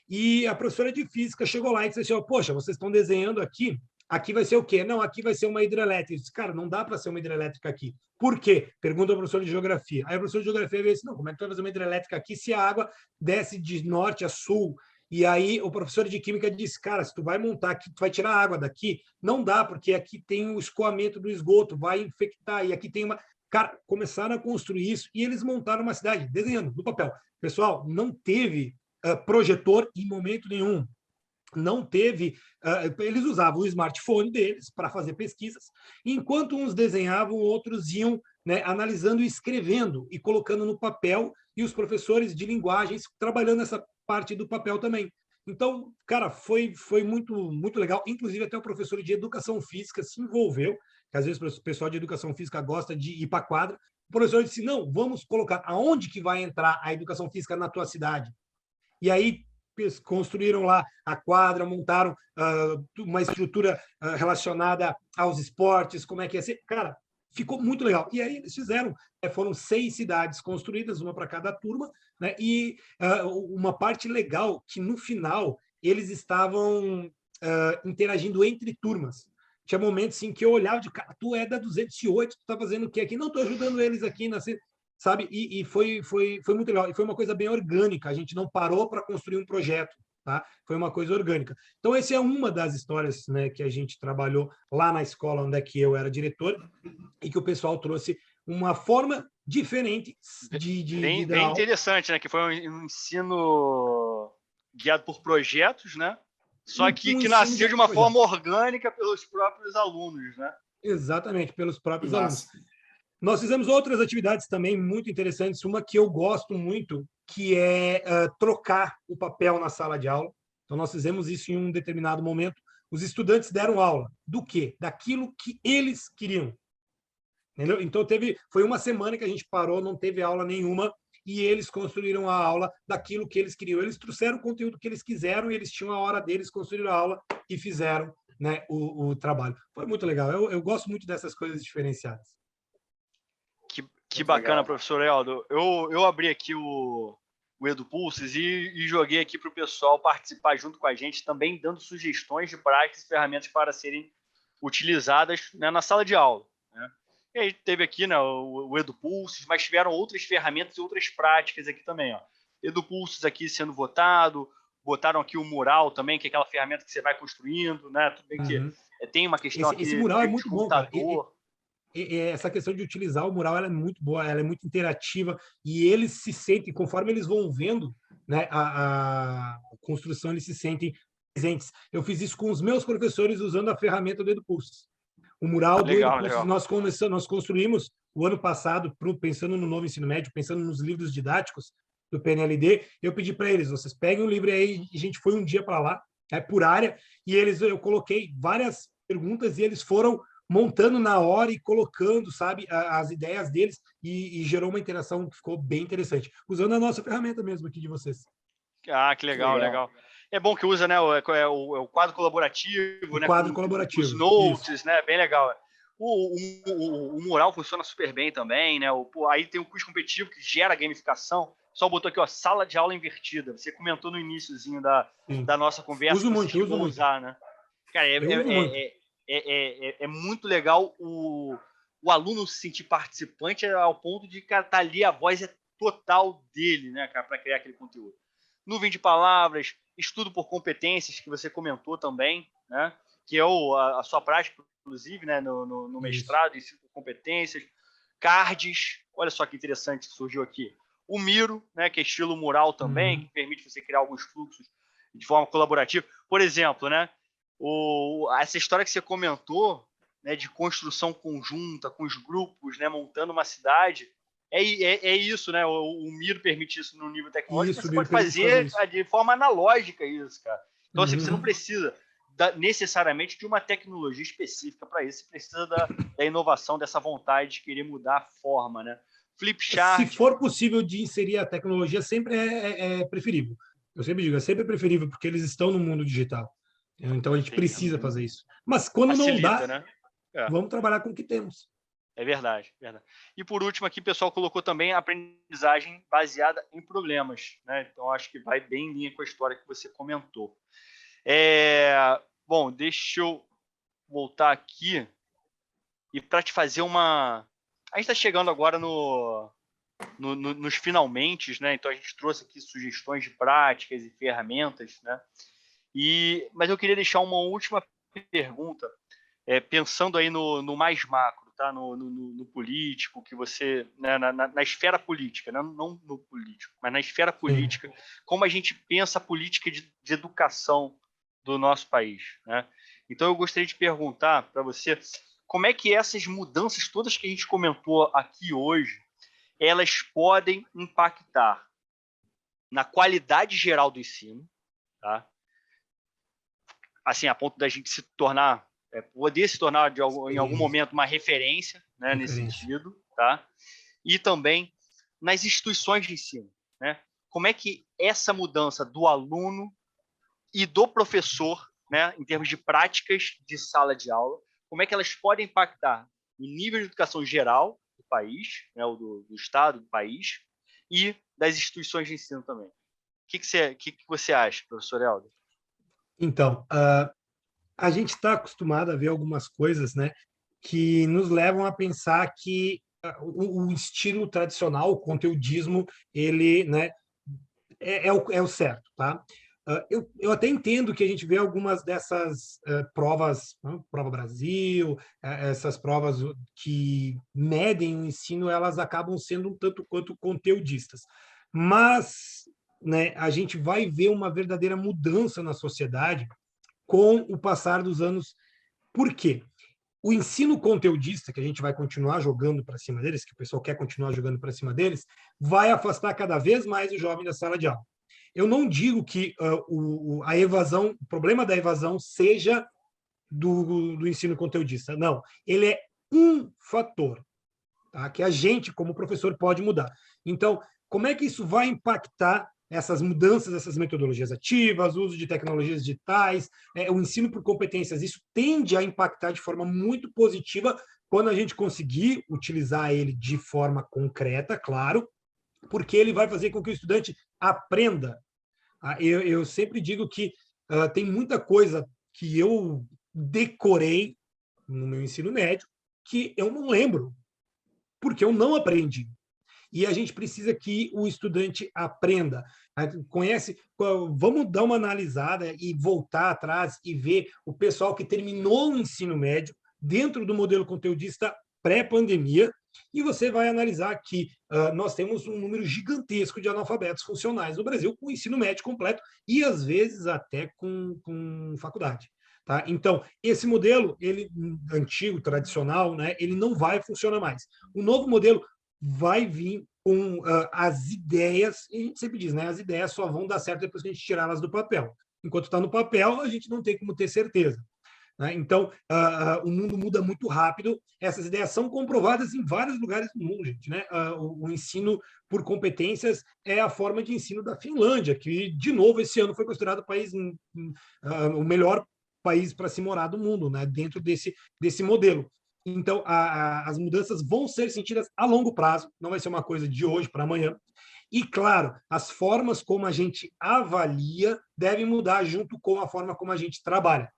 E a professora de física chegou lá e disse assim, poxa, vocês estão desenhando aqui vai ser o quê? Não, aqui vai ser uma hidrelétrica. Eu disse, cara, não dá para ser uma hidrelétrica aqui. Por quê? Pergunta ao professor de geografia. Aí o professor de geografia veio e disse, não, como é que tu vai fazer uma hidrelétrica aqui se a água desce de norte a sul? E aí o professor de química disse, cara, se tu vai montar aqui, tu vai tirar a água daqui, não dá, porque aqui tem o escoamento do esgoto, vai infectar, e aqui tem uma... Cara, começaram a construir isso e eles montaram uma cidade, desenhando no papel. Pessoal, não teve projetor em momento nenhum. Não teve... eles usavam o smartphone deles para fazer pesquisas, enquanto uns desenhavam, outros iam, né, analisando e escrevendo e colocando no papel, e os professores de linguagens trabalhando essa parte do papel também. Então, cara, foi muito, muito legal. Inclusive, até o professor de educação física se envolveu, que às vezes o pessoal de educação física gosta de ir para a quadra. O professor disse, não, vamos colocar aonde que vai entrar a educação física na tua cidade. E aí construíram lá a quadra, montaram uma estrutura relacionada aos esportes, como é que ia ser. Cara, ficou muito legal. E aí eles fizeram, foram 6 cidades construídas, uma para cada turma, né? E uma parte legal que no final eles estavam interagindo entre turmas. Tinha momentos em que eu olhava de cara, tu é da 208, tu tá fazendo o quê aqui? Não, estou ajudando eles aqui, sabe? E foi muito legal. E foi uma coisa bem orgânica. A gente não parou para construir um projeto. Tá? Foi uma coisa orgânica. Então, essa é uma das histórias, né, que a gente trabalhou lá na escola onde é que eu era diretor e que o pessoal trouxe uma forma diferente de dar bem interessante, né? Que foi um ensino guiado por projetos, né? Só que nasceu de uma forma orgânica pelos próprios alunos, né? Exatamente, pelos Que próprios alunos. massa. Nós fizemos outras atividades também muito interessantes, uma que eu gosto muito, que é trocar o papel na sala de aula. Então, nós fizemos isso em um determinado momento. Os estudantes deram aula do quê? Daquilo que eles queriam. Entendeu? Então, foi uma semana que a gente parou, não teve aula nenhuma, e eles construíram a aula daquilo que eles queriam. Eles trouxeram o conteúdo que eles quiseram, e eles tinham a hora deles, construíram a aula e fizeram, né, o trabalho. Foi muito legal. Eu gosto muito dessas coisas diferenciadas. Que bacana, professor Eldo. Eu abri aqui o EduPulses e joguei aqui para o pessoal participar junto com a gente, também dando sugestões de práticas e ferramentas para serem utilizadas, né, na sala de aula. Né? E aí teve aqui, né, o EduPulses, mas tiveram outras ferramentas e outras práticas aqui também. Ó. EduPulses aqui sendo votado, botaram aqui o mural também, que é aquela ferramenta que você vai construindo. Né? Tudo bem que tem uma questão aqui Esse mural é de muito bom, cara. computador. Essa questão de utilizar o mural ela é muito boa, ela é muito interativa e eles se sentem, conforme eles vão vendo, né, a construção, eles se sentem presentes. Eu fiz isso com os meus professores usando a ferramenta do EduPulses. O mural do EduPulses nós construímos o ano passado, pensando no novo ensino médio, pensando nos livros didáticos do PNLD, eu pedi para eles, vocês peguem um livro aí, e a gente foi um dia para lá, por área, e eu coloquei várias perguntas e eles foram montando na hora e colocando, sabe, as ideias deles e gerou uma interação que ficou bem interessante, usando a nossa ferramenta mesmo aqui de vocês. Ah, que legal, legal. É bom que usa, né, o quadro colaborativo, o quadro colaborativo. Os notes, isso. Né, bem legal. O mural funciona super bem também, né, aí tem o quiz competitivo que gera gamificação, só botou aqui, ó, sala de aula invertida, você comentou no iniciozinho da nossa conversa, uso muito, usar, né? Cara, é muito legal o aluno se sentir participante ao ponto de, cara, tá ali, a voz é total dele, né, cara, para criar aquele conteúdo. Nuvem de palavras, estudo por competências, que você comentou também, né, que é a sua prática, inclusive, né, no mestrado, ensino por competências. Cards, olha só que interessante que surgiu aqui. O Miro, né, que é estilo mural também, que permite você criar alguns fluxos de forma colaborativa. Por exemplo, né, essa história que você comentou, né, de construção conjunta, com os grupos, né, montando uma cidade, é isso, né? O Miro permite isso no nível tecnológico, mas você pode fazer de forma analógica isso, cara. Então, você não precisa necessariamente de uma tecnologia específica para isso, você precisa da inovação, dessa vontade de querer mudar a forma, né? Flipchart. Se for possível de inserir a tecnologia, sempre é preferível. Eu sempre digo, é sempre preferível, porque eles estão no mundo digital. Então, a gente precisa fazer isso. Mas quando facilita, não dá, né? Vamos trabalhar com o que temos. É verdade, verdade. E por último aqui, o pessoal colocou também a aprendizagem baseada em problemas, né? Então, acho que vai bem em linha com a história que você comentou. Bom, deixa eu voltar aqui e para te fazer uma... A gente está chegando agora nos finalmente, né? Então, a gente trouxe aqui sugestões de práticas e ferramentas, né? Mas eu queria deixar uma última pergunta, pensando aí no mais macro, tá? No político, que você, né, na esfera política, né? Não no político, mas na esfera política, como a gente pensa a política de educação do nosso país, né? Então eu gostaria de perguntar para você como é que essas mudanças todas que a gente comentou aqui hoje, elas podem impactar na qualidade geral do ensino, tá? Assim, a ponto da gente se tornar, poder se tornar em algum momento uma referência, né, nesse sentido, tá? E também nas instituições de ensino, né? Como é que essa mudança do aluno e do professor, né, em termos de práticas de sala de aula, como é que elas podem impactar no nível de educação geral do país, né, do estado, do país, e das instituições de ensino também. O que você acha, professor Helder? Então, a gente está acostumado a ver algumas coisas, né, que nos levam a pensar que o estilo tradicional, o conteudismo, ele, né, é o certo, tá? Eu até entendo que a gente vê algumas dessas provas, Prova Brasil, essas provas que medem o ensino, elas acabam sendo um tanto quanto conteudistas. Mas, né, a gente vai ver uma verdadeira mudança na sociedade com o passar dos anos. Por quê? o ensino conteudista, que a gente vai continuar jogando para cima deles, que o pessoal quer continuar jogando para cima deles, vai afastar cada vez mais o jovem da sala de aula. Eu não digo que a evasão, o problema da evasão seja do ensino conteudista. Não, ele é um fator, tá? Que a gente, como professor, pode mudar. Então, como é que isso vai impactar essas mudanças, essas metodologias ativas, o uso de tecnologias digitais, o ensino por competências? Isso tende a impactar de forma muito positiva quando a gente conseguir utilizar ele de forma concreta, claro, porque ele vai fazer com que o estudante aprenda. Eu sempre digo que tem muita coisa que eu decorei no meu ensino médio que eu não lembro, porque eu não aprendi. E a gente precisa que o estudante aprenda. Vamos dar uma analisada e voltar atrás e ver o pessoal que terminou o ensino médio dentro do modelo conteudista pré-pandemia, e você vai analisar que nós temos um número gigantesco de analfabetos funcionais no Brasil, com o ensino médio completo e, às vezes, até com faculdade. Tá? Então, esse modelo, ele antigo, tradicional, né, ele não vai funcionar mais. O novo modelo vai vir com as ideias, e a gente sempre diz, né, as ideias só vão dar certo depois que a gente tirar elas do papel. Enquanto está no papel, a gente não tem como ter certeza. Né? Então, o mundo muda muito rápido, essas ideias são comprovadas em vários lugares do mundo, gente. Né? O ensino por competências é a forma de ensino da Finlândia, que, de novo, esse ano foi considerado o melhor país para se morar do mundo, né? Dentro desse modelo. Então, as mudanças vão ser sentidas a longo prazo, não vai ser uma coisa de hoje para amanhã. E, claro, as formas como a gente avalia devem mudar junto com a forma como a gente trabalha.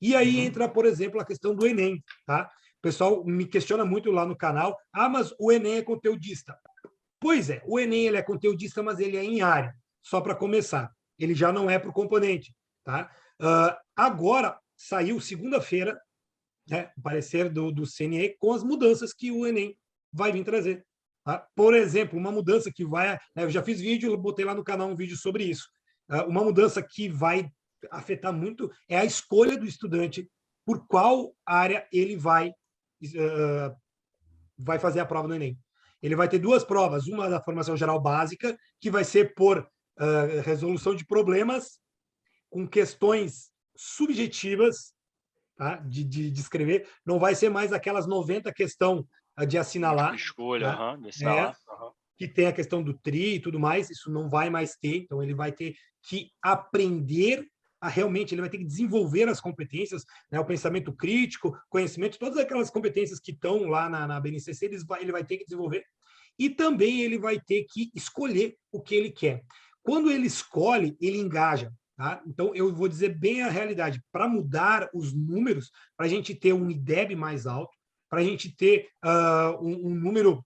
E aí entra, por exemplo, a questão do Enem. Tá? O pessoal me questiona muito lá no canal, mas o Enem é conteudista. Pois é, o Enem ele é conteudista, mas ele é em área, só para começar. Ele já não é para o componente. Tá? Agora, saiu segunda-feira, né, o parecer do CNE com as mudanças que o Enem vai vir trazer. Tá? Por exemplo, uma mudança que vai... eu já fiz vídeo, eu botei lá no canal um vídeo sobre isso. Uma mudança que vai afetar muito é a escolha do estudante por qual área ele vai fazer a prova no Enem. Ele vai ter duas provas, uma da formação geral básica, que vai ser por resolução de problemas com questões subjetivas, tá? de escrever, não vai ser mais aquelas 90 questões de assinalar. Escolha, tá? de assinalar. Que tem a questão do TRI e tudo mais, isso não vai mais ter, então ele vai ter que aprender realmente, ele vai ter que desenvolver as competências, né, o pensamento crítico, conhecimento, todas aquelas competências que estão lá na BNCC, ele vai ter que desenvolver, e também ele vai ter que escolher o que ele quer. Quando ele escolhe, ele engaja. Tá? Então, eu vou dizer bem a realidade. Para mudar os números, para a gente ter um IDEB mais alto, para a gente ter um número,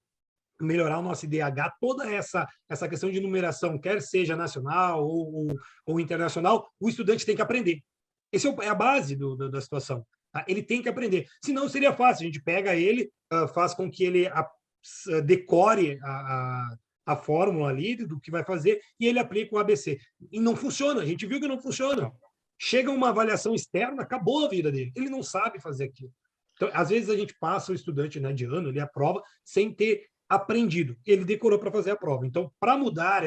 melhorar o nosso IDH, toda essa questão de numeração, quer seja nacional ou internacional, o estudante tem que aprender. Essa é a base da situação. Tá? Ele tem que aprender. Senão, seria fácil. A gente pega ele, faz com que ele decore a fórmula ali do que vai fazer e ele aplica o ABC. E não funciona. A gente viu que não funciona. Chega uma avaliação externa, acabou a vida dele. Ele não sabe fazer aquilo. Então, às vezes, a gente passa o estudante, né, de ano, ele aprova sem ter aprendido. Ele decorou para fazer a prova. Então, para mudar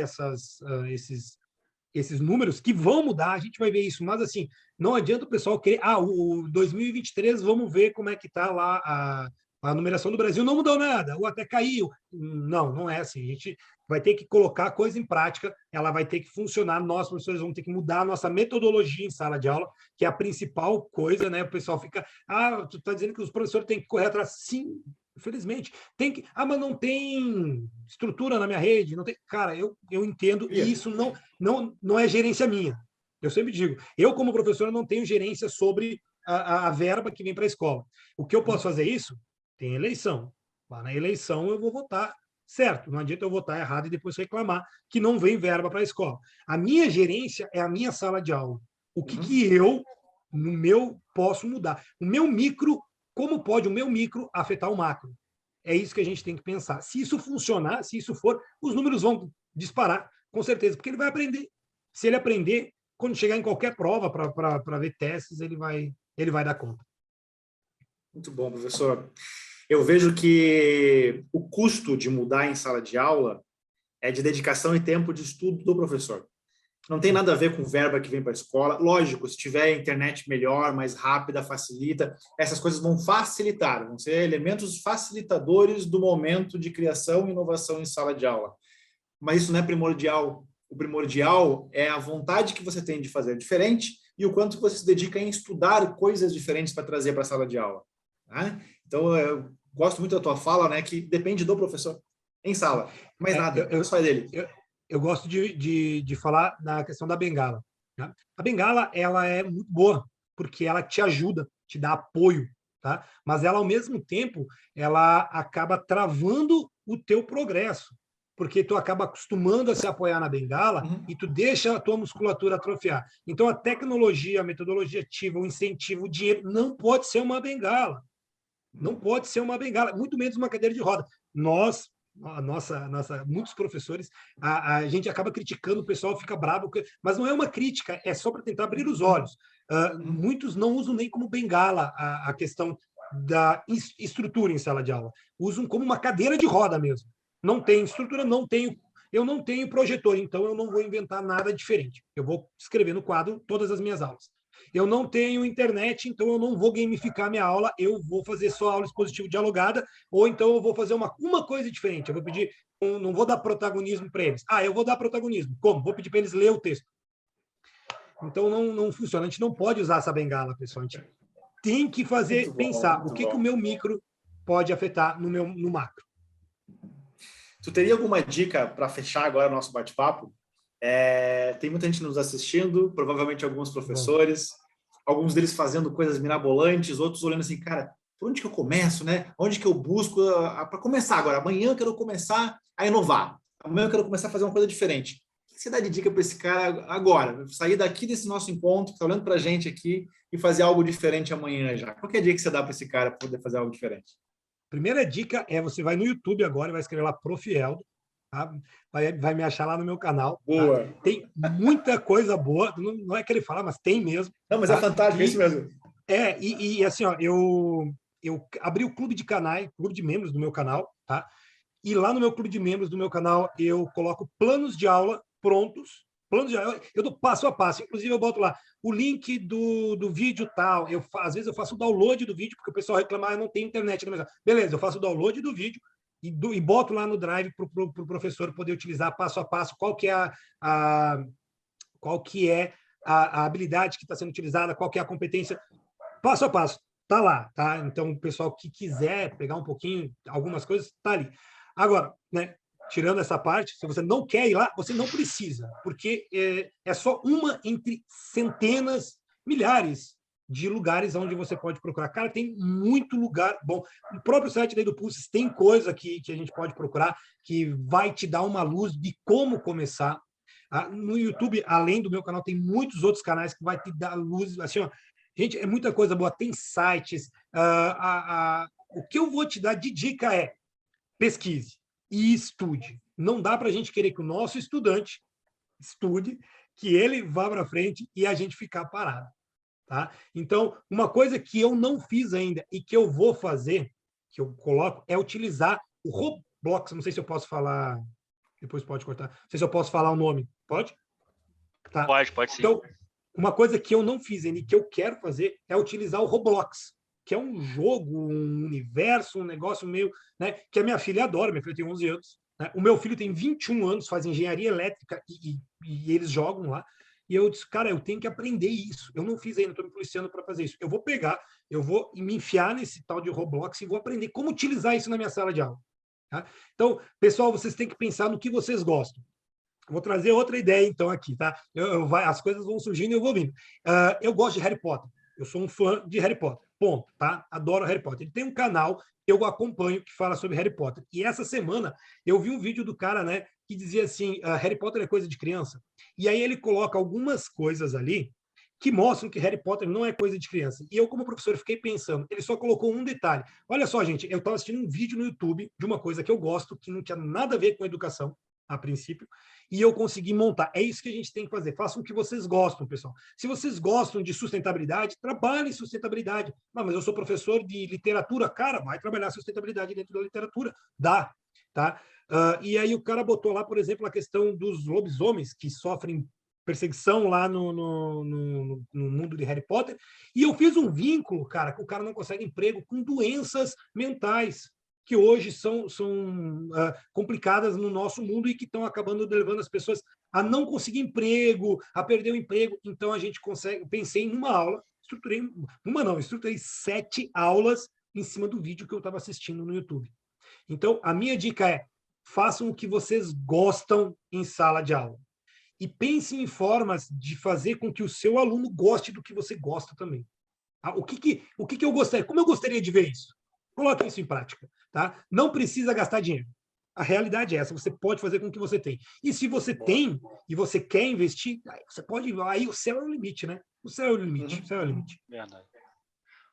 esses números, que vão mudar, a gente vai ver isso. Mas, assim, não adianta o pessoal querer... o 2023, vamos ver como é que está lá a numeração do Brasil. Não mudou nada, ou até caiu. Não, não é assim. A gente vai ter que colocar a coisa em prática, ela vai ter que funcionar. Nós, professores, vamos ter que mudar a nossa metodologia em sala de aula, que é a principal coisa, né? O pessoal fica... tu está dizendo que os professores têm que correr atrás. Sim, infelizmente. Tem que... mas não tem estrutura na minha rede, não tem... Cara, eu entendo, e isso não é gerência minha. Eu sempre digo, eu, como professor, não tenho gerência sobre a verba que vem para a escola. O que eu posso fazer isso? Tem eleição. Lá na eleição eu vou votar certo. Não adianta eu votar errado e depois reclamar que não vem verba para a escola. A minha gerência é a minha sala de aula. O que eu, no meu, posso mudar? O meu micro, como pode o meu micro afetar o macro? É isso que a gente tem que pensar. Se isso funcionar, se isso for, os números vão disparar, com certeza, porque ele vai aprender. Se ele aprender, quando chegar em qualquer prova para ver testes, ele vai dar conta. Muito bom, professor. Eu vejo que o custo de mudar em sala de aula é de dedicação e tempo de estudo do professor. Não tem nada a ver com verba que vem para a escola. Lógico, se tiver internet melhor, mais rápida, facilita. Essas coisas vão facilitar, vão ser elementos facilitadores do momento de criação e inovação em sala de aula. Mas isso não é primordial. O primordial é a vontade que você tem de fazer diferente e o quanto você se dedica em estudar coisas diferentes para trazer para a sala de aula. Tá? Então, eu gosto muito da tua fala, né, que depende do professor em sala. Mais nada, eu só é dele. Eu gosto de falar na questão da bengala. Tá? A bengala, ela é muito boa, porque ela te ajuda, te dá apoio, tá? Mas ela, ao mesmo tempo, ela acaba travando o teu progresso, porque tu acaba acostumando a se apoiar na bengala e tu deixa a tua musculatura atrofiar. Então, a tecnologia, a metodologia ativa, o incentivo, o dinheiro, não pode ser uma bengala. Não pode ser uma bengala, muito menos uma cadeira de roda. Nós, muitos professores, a gente acaba criticando, o pessoal fica bravo, mas não é uma crítica, é só para tentar abrir os olhos. Muitos não usam nem como bengala a questão da estrutura em sala de aula, usam como uma cadeira de roda mesmo. Não tem estrutura, eu não tenho projetor, então eu não vou inventar nada diferente. Eu vou escrever no quadro todas as minhas aulas. Eu não tenho internet, então eu não vou gamificar minha aula, eu vou fazer só aula expositiva dialogada, ou então eu vou fazer uma coisa diferente. Eu vou pedir, não vou dar protagonismo para eles. Eu vou dar protagonismo. Como? Vou pedir para eles ler o texto. Então não funciona. A gente não pode usar essa bengala, pessoal. A gente tem que fazer, pensar o que o meu micro pode afetar no macro. Tu teria alguma dica para fechar agora o nosso bate-papo? Tem muita gente nos assistindo, provavelmente alguns professores, alguns deles fazendo coisas mirabolantes, outros olhando assim, cara, por onde que eu começo, né? Onde que eu busco para começar agora? Amanhã eu quero começar a inovar. Amanhã eu quero começar a fazer uma coisa diferente. O que você dá de dica para esse cara agora? Sair daqui desse nosso encontro, que está olhando para a gente aqui, e fazer algo diferente amanhã já. Qual que é a dica que você dá para esse cara para poder fazer algo diferente? Primeira dica é você vai no YouTube agora e vai escrever lá Prof. Eldo. Tá? Vai me achar lá no meu canal. Boa. Tá? Tem muita coisa boa, não é que ele fala, mas tem mesmo. Não, mas tá? É fantástico, é isso mesmo. E assim, ó, eu abri o clube de canais, clube de membros do meu canal, tá? E lá no meu clube de membros do meu canal eu coloco planos de aula prontos, planos de aula, eu dou passo a passo, inclusive eu boto lá o link do vídeo tal, às vezes eu faço o download do vídeo, porque o pessoal reclama, eu não tenho internet na minha. Beleza, eu faço o download do vídeo e boto lá no Drive para o professor poder utilizar passo a passo qual que é a habilidade que está sendo utilizada, qual que é a competência, passo a passo, tá lá, tá? Então, o pessoal que quiser pegar um pouquinho, algumas coisas, tá ali. Agora, né, tirando essa parte, se você não quer ir lá, você não precisa, porque é só uma entre centenas, milhares de lugares onde você pode procurar. Cara, tem muito lugar bom. O próprio site daí do Pulses tem coisa que a gente pode procurar que vai te dar uma luz de como começar. No YouTube, além do meu canal, tem muitos outros canais que vai te dar luz. Assim, ó, gente, é muita coisa boa. Tem sites. O que eu vou te dar de dica é pesquise e estude. Não dá para a gente querer que o nosso estudante estude, que ele vá para frente e a gente ficar parado. Tá? Então, uma coisa que eu não fiz ainda e que eu vou fazer, que eu coloco, é utilizar o Roblox. Não sei se eu posso falar, depois pode cortar. Não sei se eu posso falar o nome. Pode? Tá. Pode sim. Então, uma coisa que eu não fiz ainda e que eu quero fazer é utilizar o Roblox, que é um jogo, um universo, um negócio meio, né, que a minha filha adora. Minha filha tem 11 anos. Né? O meu filho tem 21 anos, faz engenharia elétrica e eles jogam lá. E eu disse, cara, eu tenho que aprender isso. Eu não fiz ainda, estou me policiando para fazer isso. Eu vou pegar, eu vou me enfiar nesse tal de Roblox e vou aprender como utilizar isso na minha sala de aula. Tá? Então, pessoal, vocês têm que pensar no que vocês gostam. Vou trazer outra ideia, então, aqui, tá? As coisas vão surgindo e eu vou vindo. Eu gosto de Harry Potter. Eu sou um fã de Harry Potter. Ponto, tá? Adoro Harry Potter. Ele tem um canal que eu acompanho que fala sobre Harry Potter. E essa semana eu vi um vídeo do cara, né, que dizia assim, Harry Potter é coisa de criança. E aí ele coloca algumas coisas ali que mostram que Harry Potter não é coisa de criança. E eu, como professor, fiquei pensando, ele só colocou um detalhe. Olha só, gente, eu estava assistindo um vídeo no YouTube de uma coisa que eu gosto, que não tinha nada a ver com educação, a princípio, e eu consegui montar. É isso que a gente tem que fazer. Façam o que vocês gostam, pessoal. Se vocês gostam de sustentabilidade, trabalhem em sustentabilidade. Não, mas eu sou professor de literatura. Cara, vai trabalhar sustentabilidade dentro da literatura. Dá, tá? E aí o cara botou lá, por exemplo, a questão dos lobisomens que sofrem perseguição lá no mundo de Harry Potter. E eu fiz um vínculo, cara, que o cara não consegue emprego com doenças mentais que hoje são complicadas no nosso mundo e que estão acabando levando as pessoas a não conseguir emprego, a perder o emprego. Então, a gente consegue... Pensei em uma aula, estruturei 7 aulas em cima do vídeo que eu estava assistindo no YouTube. Então, a minha dica é, façam o que vocês gostam em sala de aula. E pensem em formas de fazer com que o seu aluno goste do que você gosta também. O que eu gostaria? Como eu gostaria de ver isso? Coloque isso em prática. Tá? Não precisa gastar dinheiro. A realidade é essa, você pode fazer com o que você tem. E se você tem e você quer investir, aí você pode. Aí o céu é o limite, né? O céu é o limite. O céu é o limite. Verdade.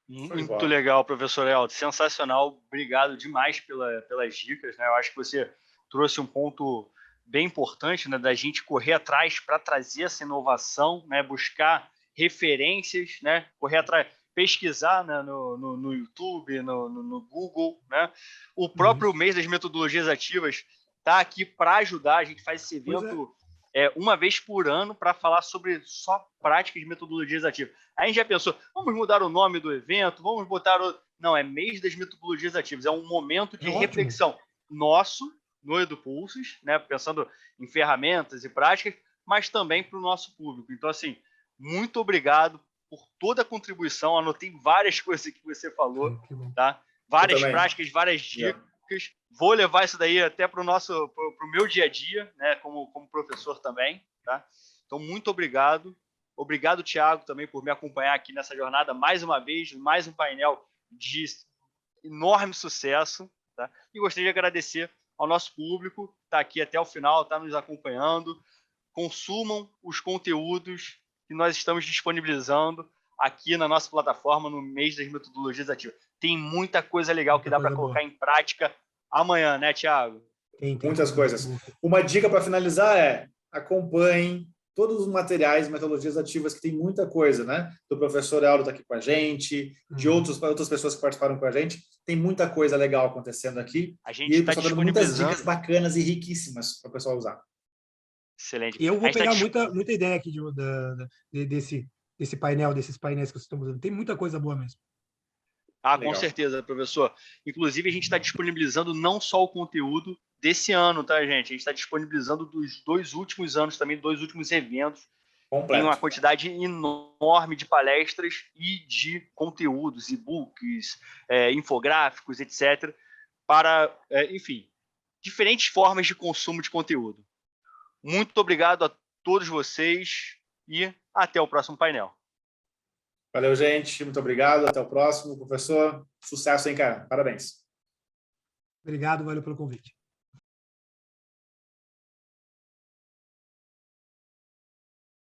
Muito legal, professor Elton. Sensacional. Obrigado demais pelas dicas. Né? Eu acho que você trouxe um ponto bem importante, né, da gente correr atrás para trazer essa inovação, né, buscar referências, né, correr atrás, pesquisar, né, no YouTube, no Google. Né? O próprio mês das metodologias ativas está aqui para ajudar. A gente faz esse evento uma vez por ano para falar sobre só práticas de metodologias ativas. Aí a gente já pensou, vamos mudar o nome do evento, vamos botar o... Não, é mês das metodologias ativas, é um momento de reflexão nosso, no EduPulsos, né, pensando em ferramentas e práticas, mas também para o nosso público. Então, assim, muito obrigado por toda a contribuição. Anotei várias coisas que você falou, tá? Várias práticas, várias dicas. Vou levar isso daí até para o meu dia a dia, né, como professor também, tá? Então, muito obrigado. Obrigado, Thiago, também por me acompanhar aqui nessa jornada mais uma vez, mais um painel de enorme sucesso, tá? E gostaria de agradecer ao nosso público, está aqui até o final, está nos acompanhando. Consumam os conteúdos que nós estamos disponibilizando aqui na nossa plataforma no mês das metodologias ativas. Tem muita coisa legal que dá para colocar em prática amanhã, né, Thiago? Tem muitas coisas. Uma dica para finalizar é acompanhem todos os materiais, metodologias ativas, que tem muita coisa, né? Do professor Elton está aqui com a gente, de outras pessoas que participaram com a gente. Tem muita coisa legal acontecendo aqui. A gente está disponibilizando muitas dicas bacanas e riquíssimas para o pessoal usar. Excelente. Eu vou pegar muita ideia aqui desse painel, desses painéis que vocês estão usando. Tem muita coisa boa mesmo. Legal. Com certeza, professor. Inclusive, a gente está disponibilizando não só o conteúdo desse ano, tá, gente? A gente está disponibilizando dos 2 últimos anos também, 2 últimos eventos. Completo. Tem uma quantidade enorme de palestras e de conteúdos, e-books, infográficos, etc. Para, enfim, diferentes formas de consumo de conteúdo. Muito obrigado a todos vocês e até o próximo painel. Valeu, gente. Muito obrigado. Até o próximo. Professor, sucesso, hein, cara? Parabéns. Obrigado, valeu pelo convite.